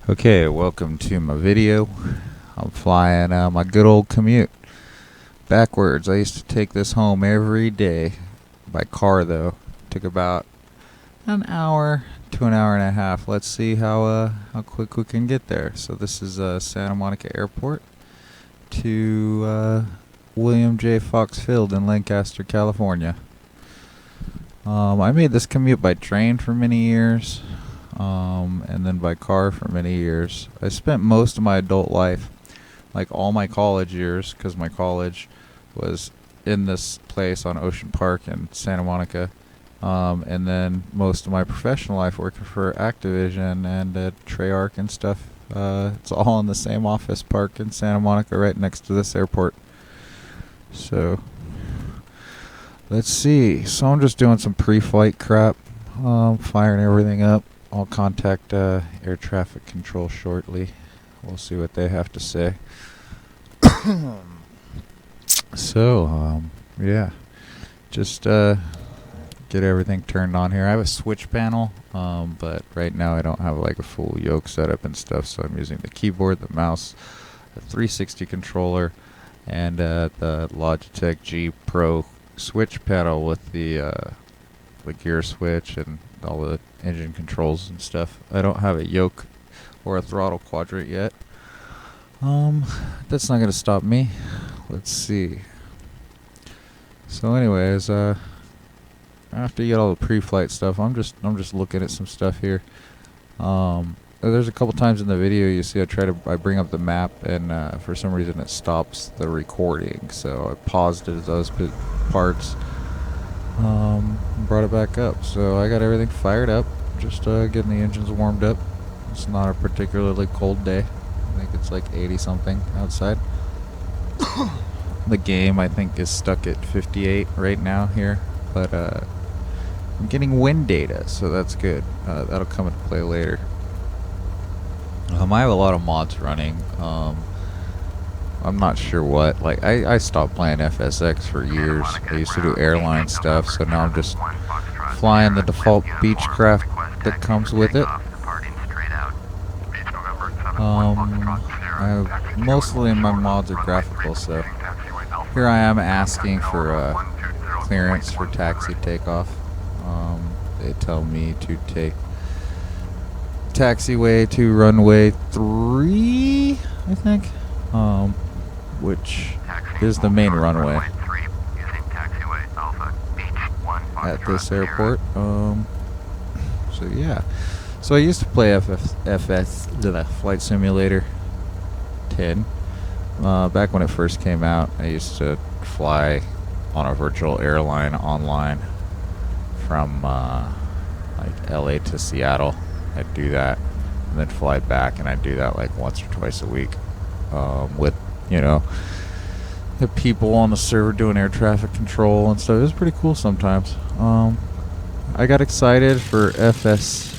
Okay, welcome to my video. I'm flying my good old commute backwards. I used to take this home every day by car, though. Took about an hour to an hour and a half. Let's see how quick we can get there. So this is Santa Monica Airport to William J. Fox Field in Lancaster, California. I made this commute by train for many years. And then by car for many years. I spent most of my adult life, like all my college years, because my college was in this place on Ocean Park in Santa Monica, and then most of my professional life working for Activision and Treyarch and stuff. It's all in the same office park in Santa Monica, right next to this airport. So let's see. So I'm just doing some pre-flight crap, firing everything up. I'll contact air traffic control shortly. We'll see what they have to say. So, yeah. Just get everything turned on here. I have a switch panel, but right now I don't have like a full yoke setup and stuff, so I'm using the keyboard, the mouse, the 360 controller, and the Logitech G Pro switch panel with the gear switch and all the engine controls and stuff. I don't have a yoke or a throttle quadrant yet. That's not gonna stop me. Let's see. So anyways, after you get all the pre-flight stuff, I'm just looking at some stuff here. There's a couple times in the video you see I bring up the map, and for some reason it stops the recording, so I paused it at those parts. Brought it back up. So I got everything fired up, just getting the engines warmed up. It's not a particularly cold day. I think it's like 80 something outside. The game I think is stuck at 58 right now here, but I'm getting wind data, so that's good. That'll come into play later. I have a lot of mods running. I'm not sure what. Like, I stopped playing FSX for years. I used to do airline stuff, so now I'm just flying the default Beechcraft that comes with it. Mostly my mods are graphical, so here I am asking for clearance for taxi takeoff. They tell me to take taxiway to runway 3, I think. Which is the main runway at this airport. So yeah. So I used to play the Flight Simulator 10. Back when it first came out, I used to fly on a virtual airline online from like LA to Seattle. I'd do that and then fly back, and I'd do that like once or twice a week. With, you know, the people on the server doing air traffic control and stuff. It was pretty cool sometimes. I got excited for FS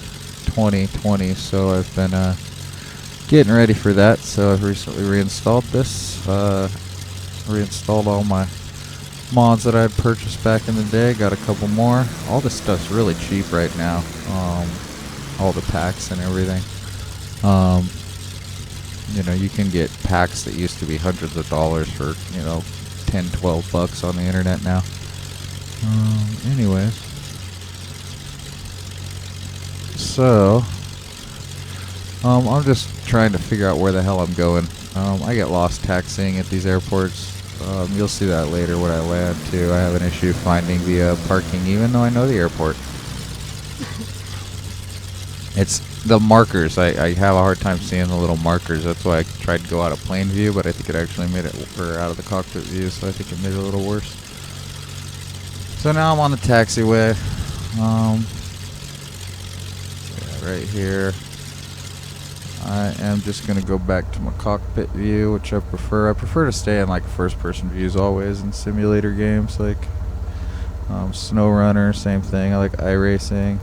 2020, so I've been getting ready for that. So I've recently reinstalled this, reinstalled all my mods that I had purchased back in the day. Got a couple more. All this stuff's really cheap right now, all the packs and everything. You know, you can get packs that used to be hundreds of dollars for, you know, 10, 12 bucks on the internet now. Anyways. So, I'm just trying to figure out where the hell I'm going. I get lost taxiing at these airports. You'll see that later when I land, too. I have an issue finding the parking, even though I know the airport. It's the markers. I have a hard time seeing the little markers. That's why I tried to go out of plane view, but I think it actually made it, or out of the cockpit view, so I think it made it a little worse. So now I'm on the taxiway. Yeah, right here. I am just going to go back to my cockpit view, which I prefer. I prefer to stay in like first-person views always in simulator games, like Snow Runner, same thing. I like iRacing.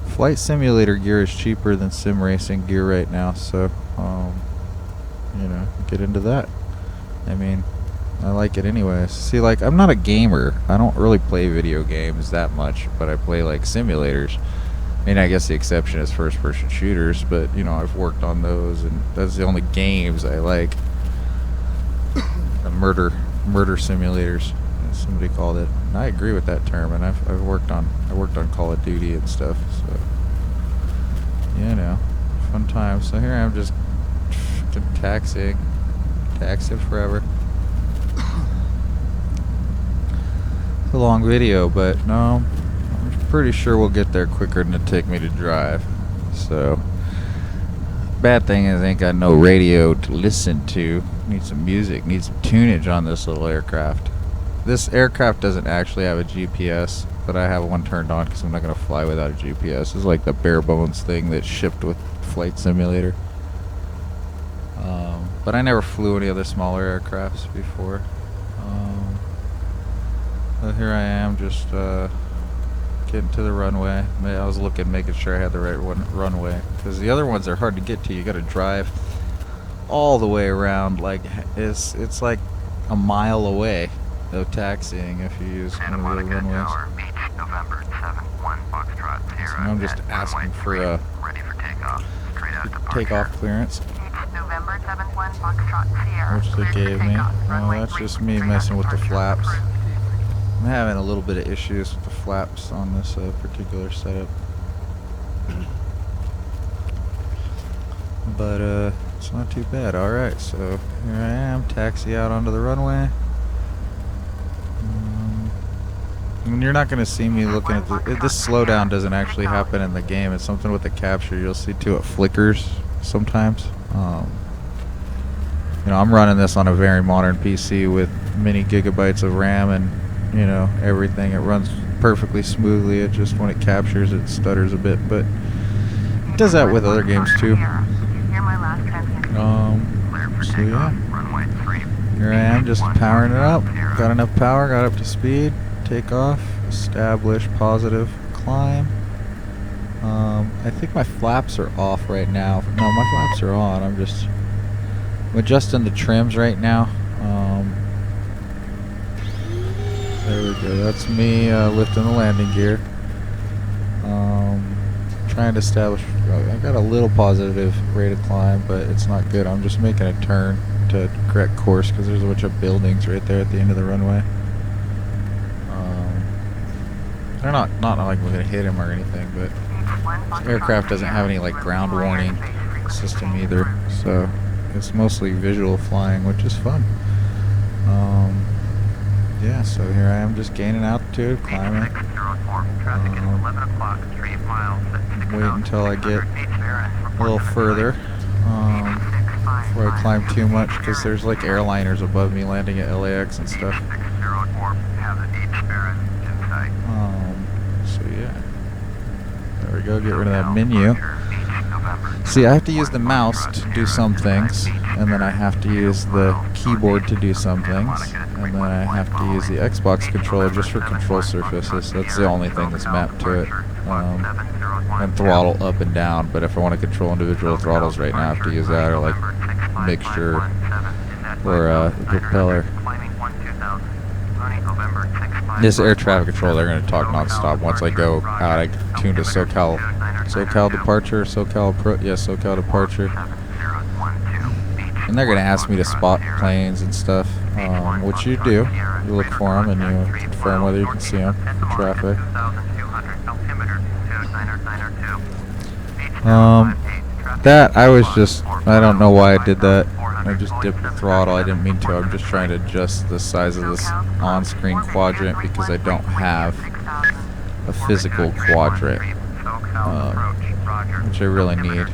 Flight simulator gear is cheaper than sim racing gear right now, so you know, get into that. I mean, I like it anyways. See, like, I'm not a gamer. I don't really play video games that much, but I play like simulators. I mean, I guess the exception is first-person shooters, but you know, I've worked on those, and that's the only games I like. The murder simulators, as somebody called it. And I agree with that term, and I've worked on Call of Duty and stuff. So you know, fun times. So here I am, just taxiing forever. It's a long video, but no, I'm pretty sure we'll get there quicker than it take me to drive. So bad thing is I ain't got no radio to listen to. Need some music, need some tunage on this little aircraft. This aircraft doesn't actually have a GPS, but I have one turned on because I'm not going to fly without a GPS. It's like the bare bones thing that's shipped with Flight Simulator. But I never flew any other smaller aircrafts before. But here I am, just getting to the runway. I was making sure I had the right runway, because the other ones are hard to get to. You got to drive all the way around. Like it's like a mile away of taxiing if you use one of the runways. So I'm just asking for a takeoff clearance, which they gave me. Oh, that's just me messing with the flaps. I'm having a little bit of issues with the flaps on this particular setup, but it's not too bad. Alright, so here I am, taxi out onto the runway. And you're not going to see me looking at this slowdown doesn't actually happen in the game. It's something with the capture. You'll see too, it flickers sometimes. You know, I'm running this on a very modern PC with many gigabytes of RAM and, you know, everything. It runs perfectly smoothly. It just, when it captures, it stutters a bit, but it does that with other games too. So yeah, here I am, just powering it up. Got enough power, got up to speed. Take off, establish positive climb. I think my flaps are off right now. No, my flaps are on. I'm adjusting the trims right now. There we go. That's me lifting the landing gear. Trying to establish. I got a little positive rate of climb, but it's not good. I'm just making a turn to correct course because there's a bunch of buildings right there at the end of the runway. They're not like we're gonna hit him or anything, but this aircraft doesn't have any like ground warning system either, so it's mostly visual flying, which is fun. Yeah, so here I am, just gaining altitude, climbing. Wait until I get a little further before I climb too much, because there's like airliners above me landing at LAX and stuff. So yeah, there we go, get rid of that menu. See, I have to use the mouse to do some things, and then I have to use the keyboard to do some things, and then I have to use the Xbox controller just for control surfaces. That's the only thing that's mapped to it. And throttle up and down, but if I want to control individual throttles right now, I have to use that, or like mixture, or the propeller. This air traffic control, they're going to talk non-stop. Once I go out, I tune to SoCal departure, SoCal departure. And they're going to ask me to spot planes and stuff, which you do. You look for them and you confirm whether you can see them in traffic. That, I don't know why I did that. I just dipped the throttle. I didn't mean to. I'm just trying to adjust the size of this on-screen quadrant because I don't have a physical quadrant, which I really need.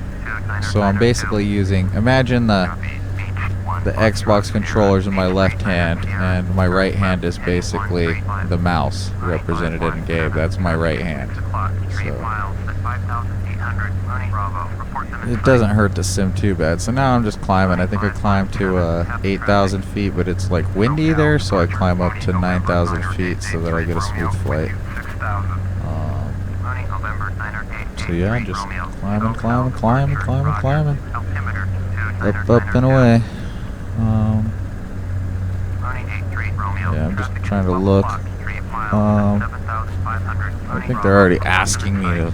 So I'm basically using, imagine the Xbox controllers in my left hand, and my right hand is basically the mouse represented in game. That's my right hand. So it doesn't hurt to sim too bad. So now I'm just climbing. I think I climbed to 8,000 feet, but it's like windy there, so I climb up to 9,000 feet so that I get a smooth flight. So yeah, I'm just climbing. Up and away. Yeah, I'm just trying to look. I think they're already asking me to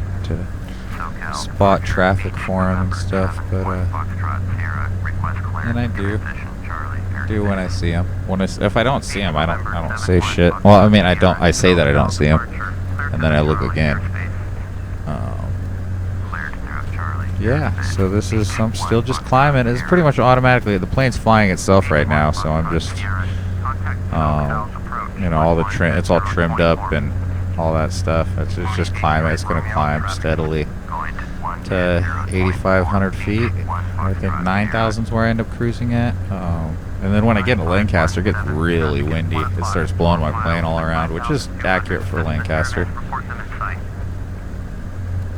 spot traffic for him and stuff, but and I do when I see him. If I don't see him, I don't say shit. Well, I mean, I say that I don't see him, and then I look again. Yeah, so I'm still just climbing. It's pretty much automatically, the plane's flying itself right now, so I'm just, you know, it's all trimmed up and all that stuff. It's just climbing. It's going to climb steadily to 8,500 feet. I think 9,000 is where I end up cruising at. And then when I get to Lancaster, it gets really windy. It starts blowing my plane all around, which is accurate for Lancaster.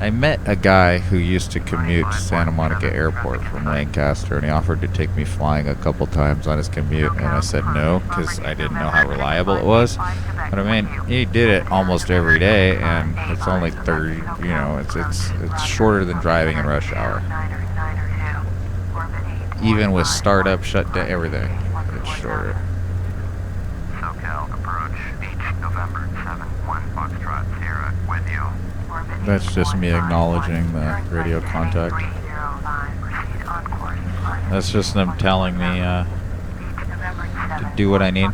I met a guy who used to commute to Santa Monica Airport from Lancaster, and he offered to take me flying a couple times on his commute, and I said no because I didn't know how reliable it was. But I mean, he did it almost every day, and it's only 30. You know, it's shorter than driving in rush hour. Even with startup, shutdown, everything, it's shorter. That's just me acknowledging the radio contact. That's just them telling me to do what I need.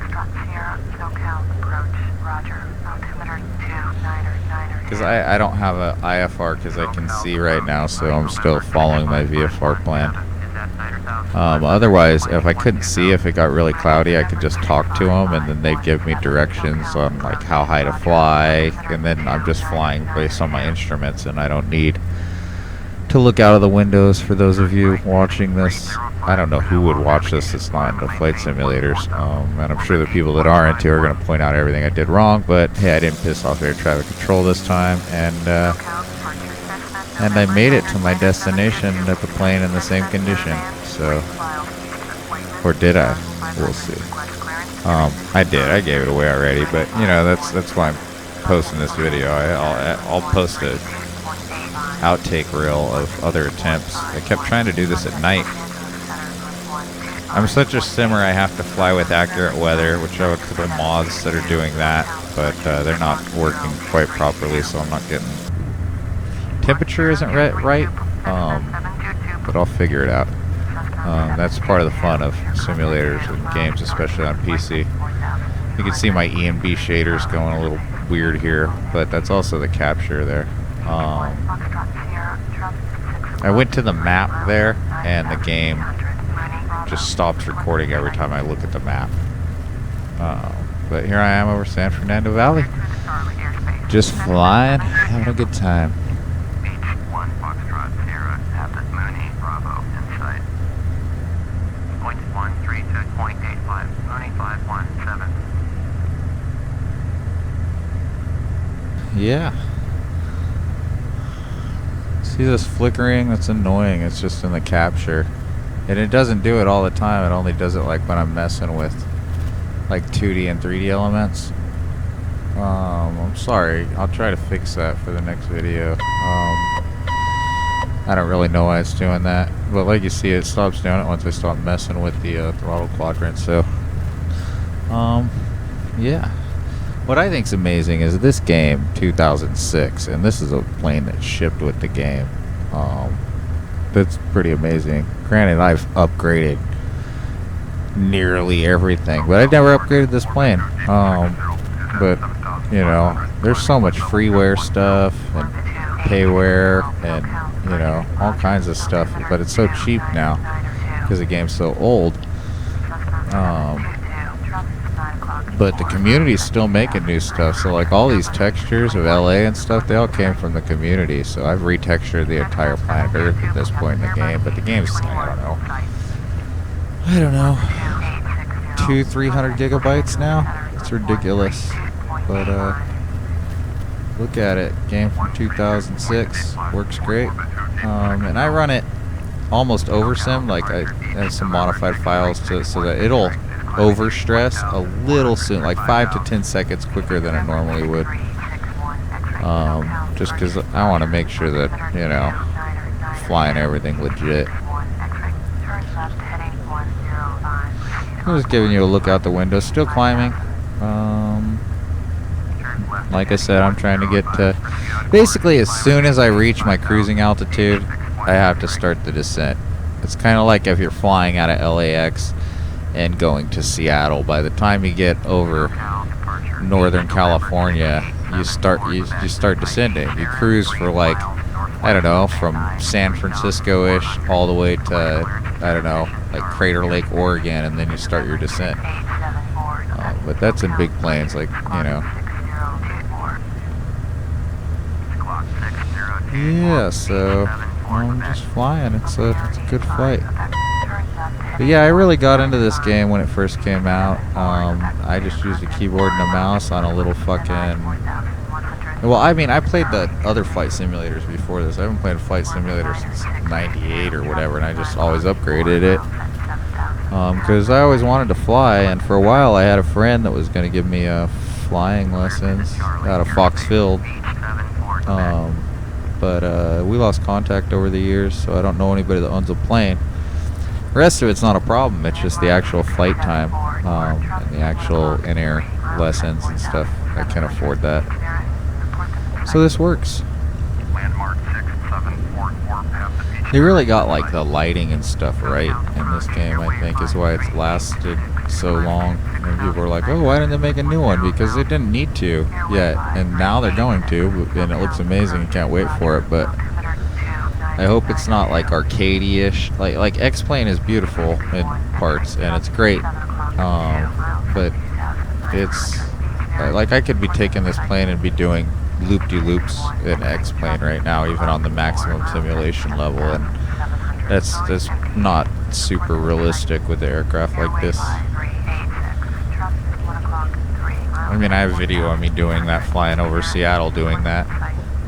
Because I don't have a IFR because I can see right now, so I'm still following my VFR plan. Otherwise, if I couldn't see, if it got really cloudy, I could just talk to them, and then they'd give me directions on like how high to fly, and then I'm just flying based on my instruments, and I don't need to look out of the windows. For those of you watching this, I don't know who would watch this that's not into flight simulators, and I'm sure the people that are into are going to point out everything I did wrong, but hey, I didn't piss off air traffic control this time, and I made it to my destination at the plane in the same condition. So, or did I? We'll see. I did. I gave it away already, but you know that's why I'm posting this video. I'll post a outtake reel of other attempts. I kept trying to do this at night. I'm such a simmer. I have to fly with accurate weather, which I have a couple of mods that are doing that, but they're not working quite properly, so I'm not getting. Temperature isn't right, but I'll figure it out. That's part of the fun of simulators and games, especially on PC. You can see my E and B shaders going a little weird here, but that's also the capture there. I went to the map there, and the game just stops recording every time I look at the map. But here I am over San Fernando Valley, just flying, having a good time. Yeah. See this flickering? That's annoying. It's just in the capture. And it doesn't do it all the time. It only does it like when I'm messing with like 2D and 3D elements. I'm sorry. I'll try to fix that for the next video. I don't really know why it's doing that. But like you see, it stops doing it once I stop messing with the throttle quadrant. So, yeah. What I think is amazing is this game, 2006, and this is a plane that shipped with the game. That's pretty amazing. Granted, I've upgraded nearly everything, but I've never upgraded this plane. But, you know, there's so much freeware stuff and payware and, you know, all kinds of stuff, but it's so cheap now because the game's so old. But the community's still making new stuff, so like all these textures of LA and stuff, they all came from the community. So I've retextured the entire planet Earth at this point in the game, but the game's, I don't know, 200-300 gigabytes now. It's ridiculous. But look at it, game from 2006, works great. And I run it almost over sim, like I have some modified files to so that it'll overstress a little soon, like 5 to 10 seconds quicker than it normally would. Just because I want to make sure that, you know, flying everything legit. I'm just giving you a look out the window. Still climbing. Like I said, I'm trying to get to... Basically, as soon as I reach my cruising altitude, I have to start the descent. It's kind of like if you're flying out of LAX and going to Seattle. By the time you get over Northern California, you start descending. You cruise for like, I don't know, from San Francisco-ish all the way to, I don't know, like Crater Lake, Oregon, and then you start your descent. But that's in big planes, like, you know. Yeah, so I'm just flying. It's a good flight. But yeah, I really got into this game when it first came out. I just used a keyboard and a mouse on a little fucking... Well, I mean, I played the other flight simulators before this. I haven't played a flight simulator since 98 or whatever, and I just always upgraded it. Because I always wanted to fly, and for a while I had a friend that was going to give me flying lessons out of Foxfield. But we lost contact over the years, so I don't know anybody that owns a plane. The rest of it's not a problem. It's just the actual flight time and the actual in-air lessons and stuff. I can't afford that. So this works. They really got like the lighting and stuff right in this game, I think, is why it's lasted so long. And people were like, oh, why didn't they make a new one? Because they didn't need to yet, and now they're going to, and it looks amazing. Can't wait for it, but I hope it's not like arcade-ish. Like X-Plane is beautiful in parts, and it's great, but it's like I could be taking this plane and be doing loop-de-loops in X-Plane right now, even on the maximum simulation level, and that's not super realistic with the aircraft like this. I mean, I have video of me doing that, flying over Seattle doing that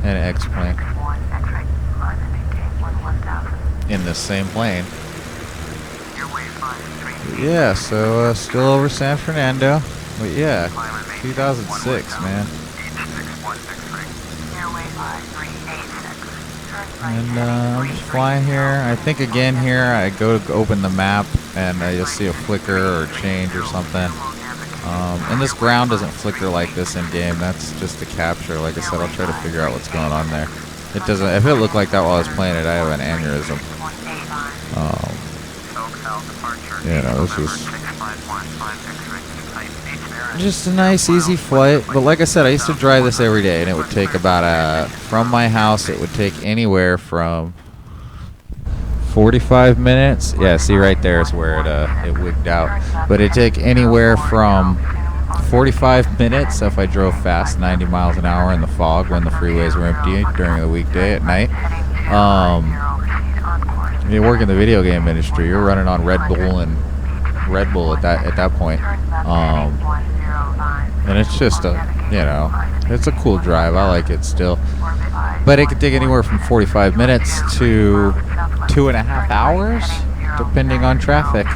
in an X-Plane in this same plane. But yeah, so still over San Fernando, but yeah, 2006, man. And I'm just flying here. I think again here, I go to open the map and you'll see a flicker or a change or something. And this ground doesn't flicker like this in game. That's just a capture. Like I said, I'll try to figure out what's going on there. It doesn't. If it looked like that while I was playing it, I have an aneurysm. You know, this is just a nice, easy flight. But like I said, I used to drive this every day, and it would take about from my house, it would take anywhere from 45 minutes. Yeah, see right there is where it wigged out. But it'd take anywhere from 45 minutes if I drove fast, 90 miles an hour in the fog when the freeways were empty during the weekday at night. You work in the video game industry, you're running on Red Bull at that point. And it's just it's a cool drive. I like it still. But it could take anywhere from 45 minutes to 2.5 hours, depending on traffic.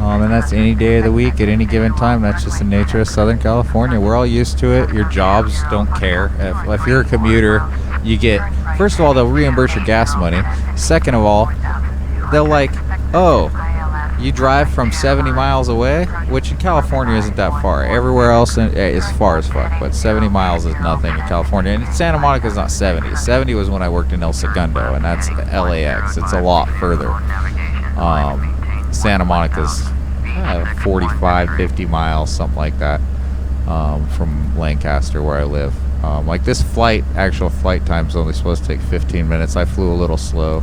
And that's any day of the week at any given time. That's just the nature of Southern California. We're all used to it. Your jobs don't care. If you're a commuter, you get, first of all, they'll reimburse your gas money. Second of all, they'll like, oh, you drive from 70 miles away, which in California isn't that far. Everywhere else is far as fuck, but 70 miles is nothing in California. And Santa Monica's not 70. 70 was when I worked in El Segundo, and that's LAX. It's a lot further. Santa Monica's 45, 50 miles, something like that, from Lancaster, where I live. Like this flight, actual flight time is only supposed to take 15 minutes. I flew a little slow.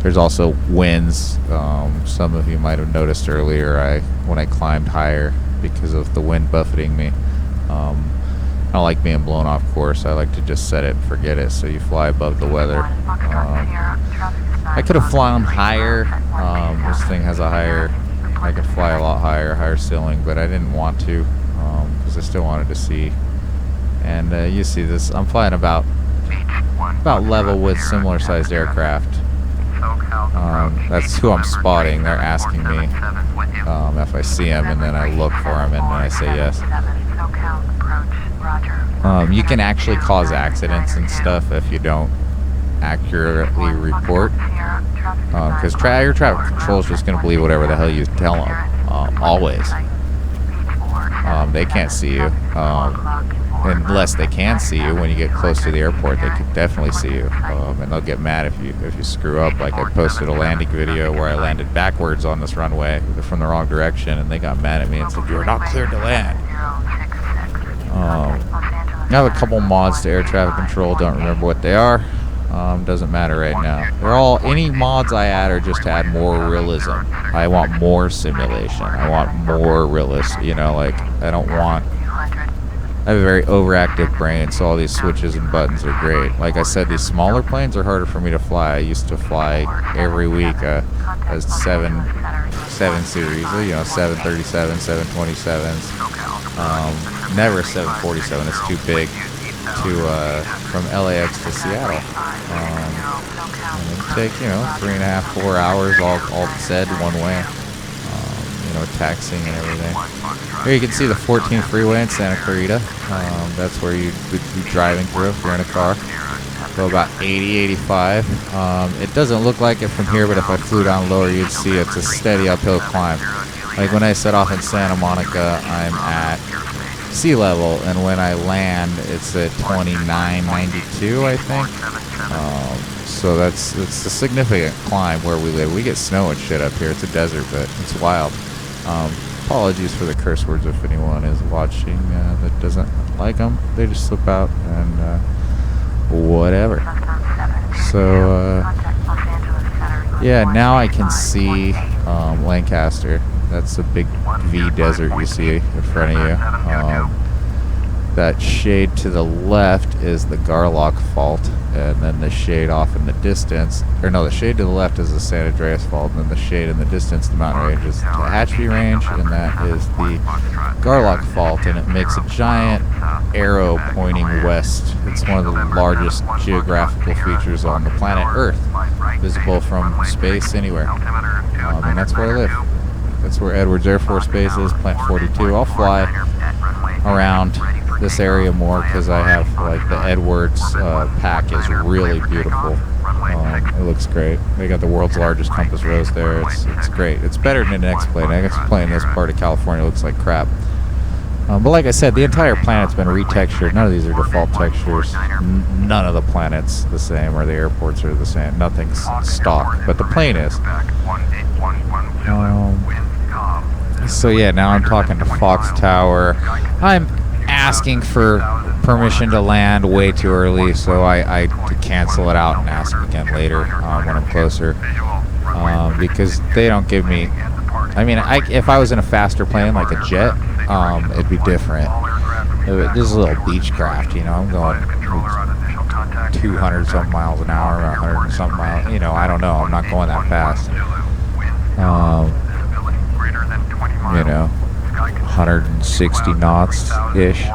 There's also winds. Some of you might have noticed earlier when I climbed higher because of the wind buffeting me. I don't like being blown off course. I like to just set it and forget it, so you fly above the weather. I could have flown higher. This thing has I could fly a lot higher ceiling, but I didn't want to because I still wanted to see. And you see this, I'm flying about level with similar sized aircraft. That's who I'm spotting. They're asking me if I see them, and then I look for them, and then I say yes. You can actually cause accidents and stuff if you don't accurately report, because air traffic control is just going to believe whatever the hell you tell them, always. They can't see you. Unless they can see you when you get close to the airport, they can definitely see you, and they'll get mad if you screw up. Like I posted a landing video where I landed backwards on this runway from the wrong direction, and they got mad at me and said you are not cleared to land. I have a couple mods to air traffic control. Don't remember what they are. Doesn't matter right now. They're all, any mods I add are just to add more realism. I want more simulation. I want more realism. You know, like I have a very overactive brain, so all these switches and buttons are great. Like I said, these smaller planes are harder for me to fly. I used to fly every week a 7 series, you know, 737, 727s. Never a 747. It's too big from LAX to Seattle. And it'd take, you know, 3.5, 4 hours all said one way. You know, taxiing and everything. Here you can see the 14 freeway in Santa Clarita. That's where you'd be driving through if you're in a car. Go about 80, 85. It doesn't look like it from here, but if I flew down lower, you'd see it's a steady uphill climb. Like when I set off in Santa Monica, I'm at sea level, and when I land, it's at 2992, I think. So it's a significant climb where we live. We get snow and shit up here. It's a desert, but it's wild. Apologies for the curse words if anyone is watching that doesn't like them. They just slip out and whatever. So yeah, now I can see Lancaster. That's a big V desert you see in front of you. That shade to the left is the Garlock Fault, and then the shade off in the distance, or no, the shade to the left is the San Andreas Fault, and then the shade in the distance, the mountain range, is the Tehachapi Range, and that is the Garlock Fault, and it makes a giant arrow pointing west. It's one of the largest geographical features on the planet Earth, visible from space anywhere, and that's where I live. That's where Edwards Air Force Base is, Plant 42. I'll fly around this area more because I have, like, the Edwards pack is really beautiful. It looks great. They got the world's largest compass rose there. It's great. It's better than the next plane. The next plane in this part of California looks like crap. But like I said, the entire planet's been retextured. None of these are default textures. None of the planets the same, or the airports are the same. Nothing's stock, but the plane is. So yeah, now I'm talking to Fox Tower. I'm asking for permission to land way too early, so I cancel it out and ask again later when I'm closer, because they don't give me. I mean, if I was in a faster plane like a jet, it'd be different. This is a little Beechcraft, you know. I'm going 200 something miles an hour, 100 something miles. You know, I don't know. I'm not going that fast. You know, 160 knots ish.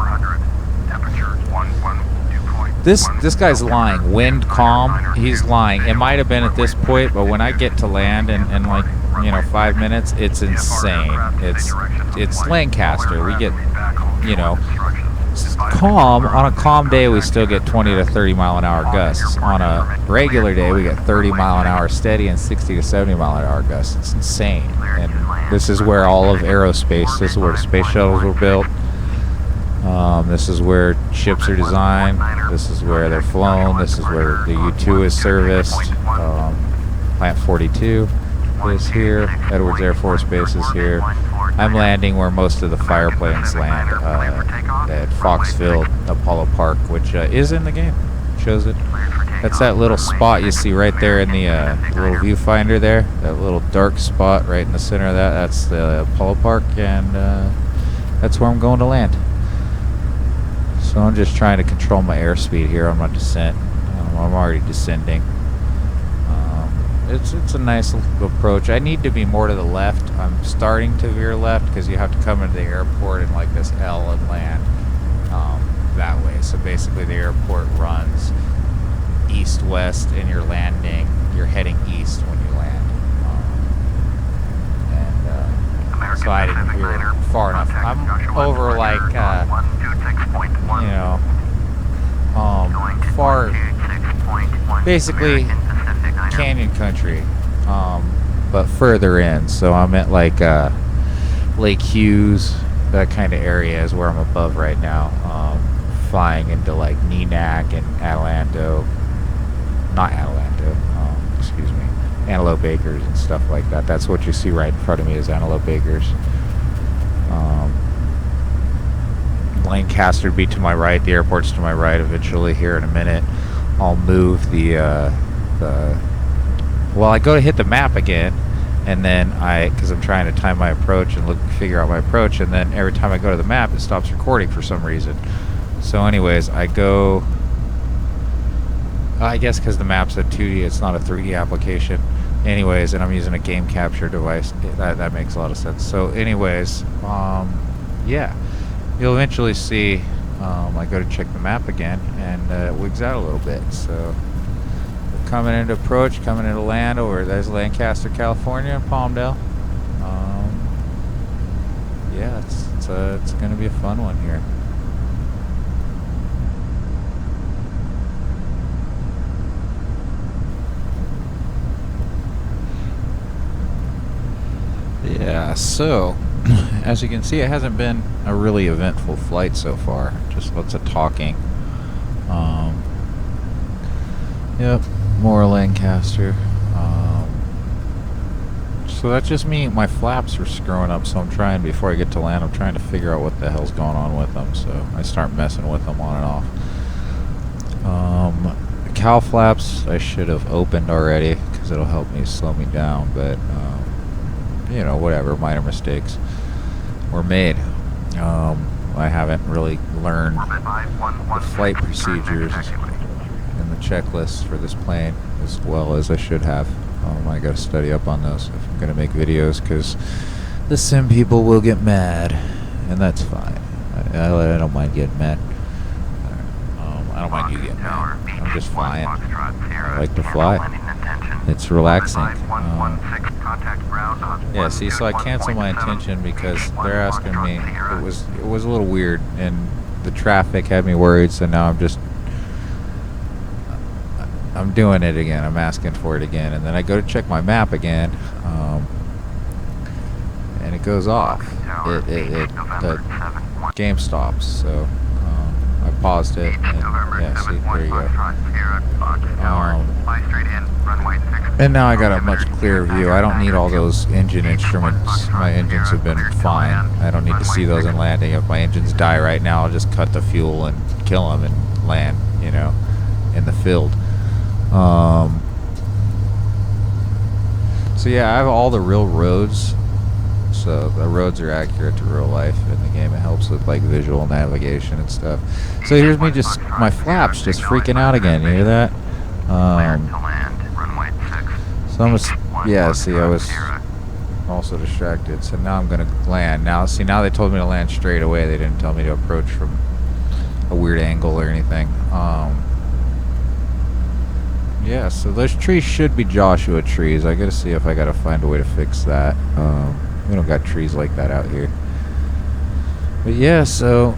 This guy's lying. Wind calm. He's lying. It might have been at this point, but when I get to land in like, you know, 5 minutes, it's insane. It's Lancaster. We get, you know, calm. On a calm day, we still get 20 to 30 mile an hour gusts. On a regular day, we get 30 mile an hour steady and 60 to 70 mile an hour gusts. It's insane. And this is where all of aerospace, this is where the space shuttles were built. This is where ships are designed. This is where they're flown. This is where the U-2 is serviced. Plant 42 is here. Edwards Air Force Base is here. I'm landing where most of the fireplanes land, at Foxfield, Apollo Park, which is in the game. Shows it. That's that little spot you see right there in the little viewfinder there. That little dark spot right in the center of that. That's the Apollo Park, and that's where I'm going to land. So I'm just trying to control my airspeed here on my descent. I'm already descending. It's a nice little approach. I need to be more to the left. I'm starting to veer left because you have to come into the airport in like this L and land that way. So basically the airport runs east-west, and you're heading east when you land. So I didn't veer far enough. I'm over like, you know, far, basically canyon country, but further in. So I'm at like Lake Hughes, that kind of area is where I'm above right now. Flying into like Neenack and excuse me, Antelope Acres and stuff like that. That's what you see right in front of me is Antelope Acres. Lancaster would be to my right. The airport's to my right. Eventually, here in a minute, I'll move well, I go to hit the map again, and then because I'm trying to time my approach and figure out my approach, and then every time I go to the map, it stops recording for some reason. So anyways, I go, I guess because the map's a 2D, it's not a 3D application. Anyways, and I'm using a game capture device. That makes a lot of sense. So anyways, yeah, you'll eventually see, I go to check the map again, and it wigs out a little bit. So we're coming into approach, coming into land over, there's Lancaster, California, and Palmdale. Yeah, it's going to be a fun one here. Yeah, so as you can see, it hasn't been a really eventful flight so far. Just lots of talking. Yep, more Lancaster. So that's just me. My flaps are screwing up, so I'm trying, before I get to land, I'm trying to figure out what the hell's going on with them. So I start messing with them on and off. The cow flaps I should have opened already, because it'll help me slow me down, but you know, whatever, minor mistakes were made. I haven't really learned the flight procedures and the checklists for this plane as well as I should have. I gotta study up on those if I'm gonna make videos, because the sim people will get mad, and that's fine. I don't mind getting mad. I don't mind you getting mad. I'm just flying. I like to fly. It's relaxing. Yeah, see, so I canceled my intention because they're asking me. It was a little weird, and the traffic had me worried. So now I'm doing it again. I'm asking for it again, and then I go to check my map again, and it goes off. The game stops. So I paused it, and yeah, see, there you go. And now I got a much clearer view. I don't need all those engine instruments. My engines have been fine. I don't need to see those in landing. If my engines die right now, I'll just cut the fuel and kill them and land, you know, in the field. So yeah, I have all the real roads. So the roads are accurate to real life in the game. It helps with like visual navigation and stuff. So here's me just, my flaps just freaking out again. You hear that? So I'm just, yeah, see, I was also distracted. So now I'm gonna land. Now, see, now they told me to land straight away. They didn't tell me to approach from a weird angle or anything. Yeah, so those trees should be Joshua trees. I gotta see if I gotta find a way to fix that. We don't got trees like that out here. But yeah, so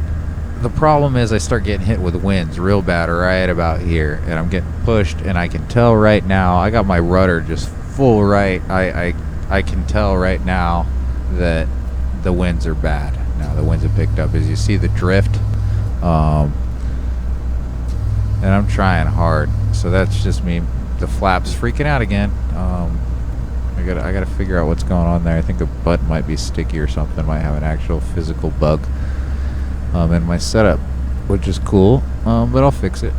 the problem is I start getting hit with winds real bad right about here, and I'm getting pushed, and I can tell right now, I got my rudder just full right. I can tell right now that the winds are bad. Now the winds have picked up. As you see the drift, and I'm trying hard. So that's just me. The flaps freaking out again. I gotta figure out what's going on there. I think the button might be sticky or something. Might have an actual physical bug in my setup, which is cool. But I'll fix it.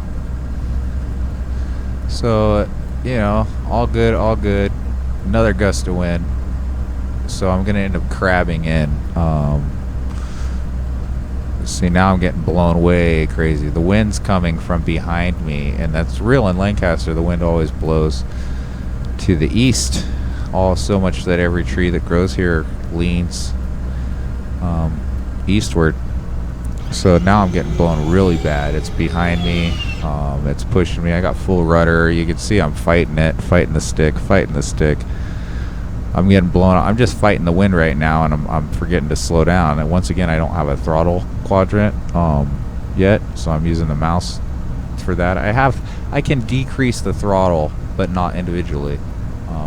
So you know, all good, all good. Another gust of wind. So I'm gonna end up crabbing in. See, now I'm getting blown way crazy. The wind's coming from behind me, and that's real in Lancaster. The wind always blows to the east, so much that every tree that grows here leans eastward. So now I'm getting blown really bad. It's behind me. It's pushing me. I got full rudder. You can see I'm fighting it, fighting the stick. I'm getting blown up. I'm just fighting the wind right now, and I'm forgetting to slow down. And once again, I don't have a throttle quadrant yet, so I'm using the mouse for that. I can decrease the throttle, but not individually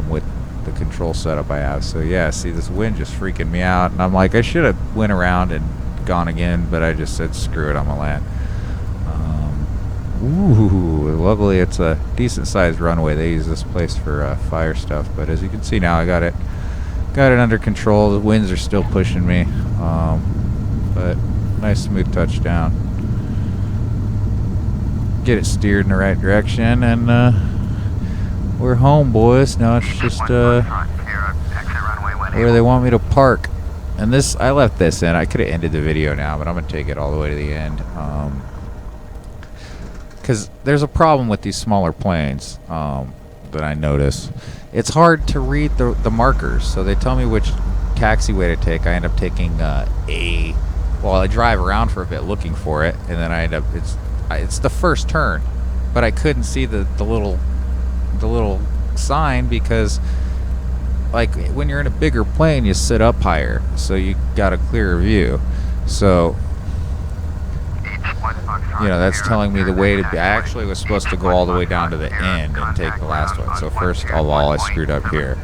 with the control setup I have. So yeah, see, this wind just freaking me out, and I'm like, I should have went around and gone again, but I just said screw it, I'm gonna land. Ooh, lovely. It's a decent sized runway. They use this place for fire stuff, but as you can see now, I got it under control. The winds are still pushing me, but nice smooth touchdown. Get it steered in the right direction, and we're home, boys. Now it's just where they want me to park. And this, I left this in. I could have ended the video now, but I'm gonna take it all the way to the end, because there's a problem with these smaller planes that I notice. It's hard to read the markers, so they tell me which taxiway to take. I end up taking well, I drive around for a bit looking for it, and then I end up, it's the first turn, but I couldn't see the little sign, because like when you're in a bigger plane you sit up higher, so you got a clearer view. So you know, that's telling me the way to be. I actually was supposed to go all the way down to the end and take the last one. So first of all, I screwed up here.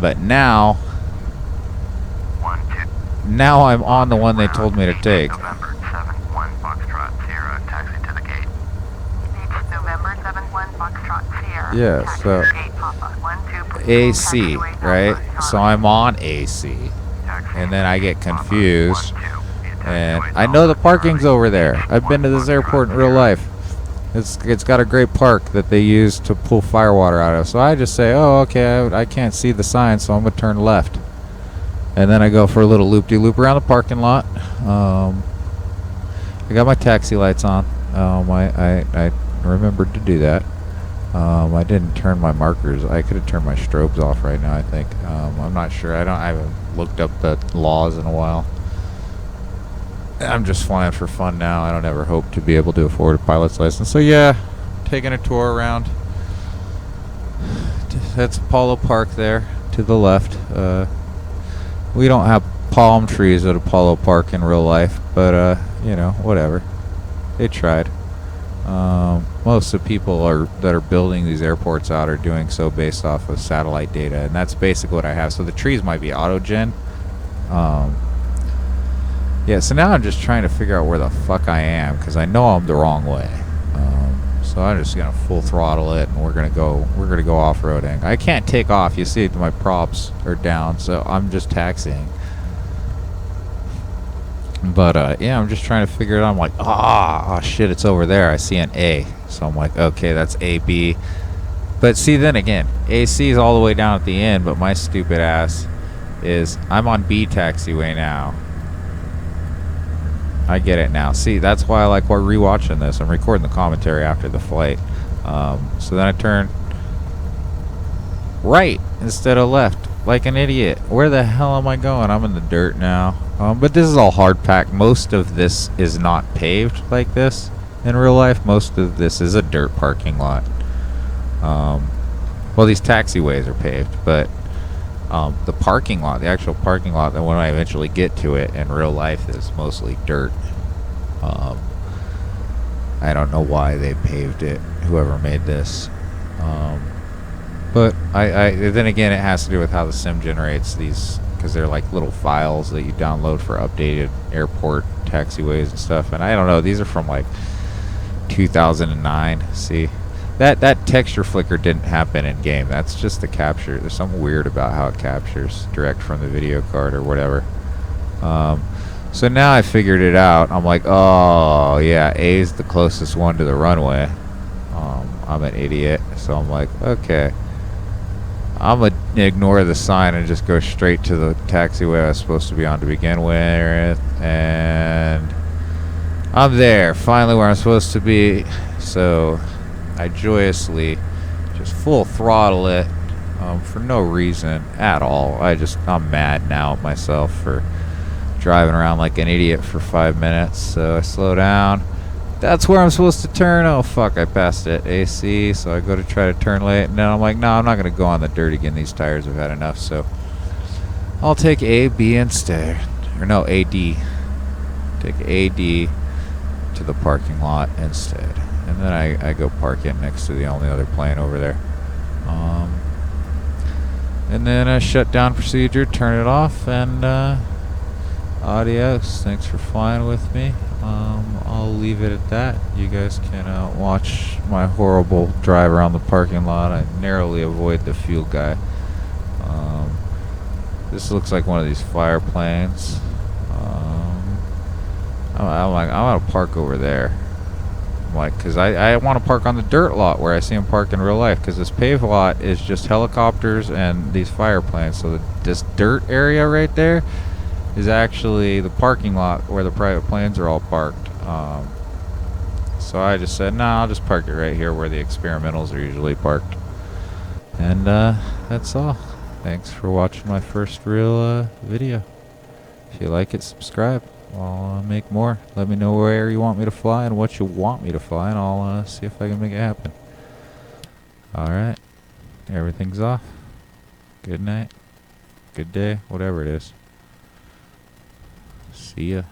But now I'm on the one they told me to take. Yeah, so AC, right? So I'm on AC. And then I get confused. And I know the parking's over there. I've been to this airport in real life. It's got a great park that they use to pull firewater out of. So I just say, oh, okay, I can't see the sign, so I'm going to turn left. And then I go for a little loop-de-loop around the parking lot. I got my taxi lights on. I remembered to do that. I didn't turn my markers. I could have turned my strobes off right now, I think. I'm not sure. I haven't looked up the laws in a while. I'm just flying for fun now. I don't ever hope to be able to afford a pilot's license. So yeah, taking a tour around. That's Apollo Park there to the left. We don't have palm trees at Apollo Park in real life, but you know, whatever. They tried. Most of the people that are building these airports out are doing so based off of satellite data, and that's basically what I have. So the trees might be autogen. Yeah, so now I'm just trying to figure out where the fuck I am, because I know I'm the wrong way. So I'm just gonna full throttle it, and we're gonna go off-roading. I can't take off. You see my props are down, so I'm just taxiing. But yeah, I'm just trying to figure it out. I'm like, oh shit, it's over there. I see an A, so I'm like, okay, that's AB. But see, then again, AC is all the way down at the end, but my stupid ass is I'm on B taxiway now. I get it now. See, that's why I like rewatching this. I'm recording the commentary after the flight. So then I turn right instead of left, like an idiot. Where the hell am I going? I'm in the dirt now. But this is all hard packed. Most of this is not paved like this in real life. Most of this is a dirt parking lot. Well, these taxiways are paved, but the parking lot, the actual parking lot, that when I eventually get to it in real life, is mostly dirt. I don't know why they paved it, whoever made this. But then again, it has to do with how the sim generates these, because they're like little files that you download for updated airport taxiways and stuff. And I don't know, these are from like 2009. See, that texture flicker didn't happen in game. That's just the capture. There's something weird about how it captures direct from the video card or whatever. So now I figured it out. I'm like, oh yeah, A is the closest one to the runway. I'm an idiot, so I'm like, okay, I'm gonna ignore the sign and just go straight to the taxiway I was supposed to be on to begin with, and I'm there, finally where I'm supposed to be. So I joyously just full throttle it for no reason at all. I'm mad now at myself for driving around like an idiot for 5 minutes. So I slow down. That's where I'm supposed to turn. Oh fuck, I passed it. AC. So I go to try to turn late, and then I'm like, no, I'm not gonna go on the dirt again. These tires have had enough. So I'll take A, B instead, or no, AD. Take AD to the parking lot instead. And then I go park it next to the only other plane over there. And then shut down procedure, turn it off, and adios. Thanks for flying with me. I'll leave it at that. You guys can watch my horrible drive around the parking lot. I narrowly avoid the fuel guy. This looks like one of these flyer planes. I'm gonna park over there. Because I want to park on the dirt lot where I see them park in real life. Because this paved lot is just helicopters and these fire planes. So this dirt area right there is actually the parking lot where the private planes are all parked. So I just said, nah, I'll just park it right here where the experimentals are usually parked. And that's all. Thanks for watching my first real video. If you like it, subscribe. I'll make more. Let me know where you want me to fly and what you want me to fly, and I'll see if I can make it happen. Alright. Everything's off. Good night. Good day. Whatever it is. See ya.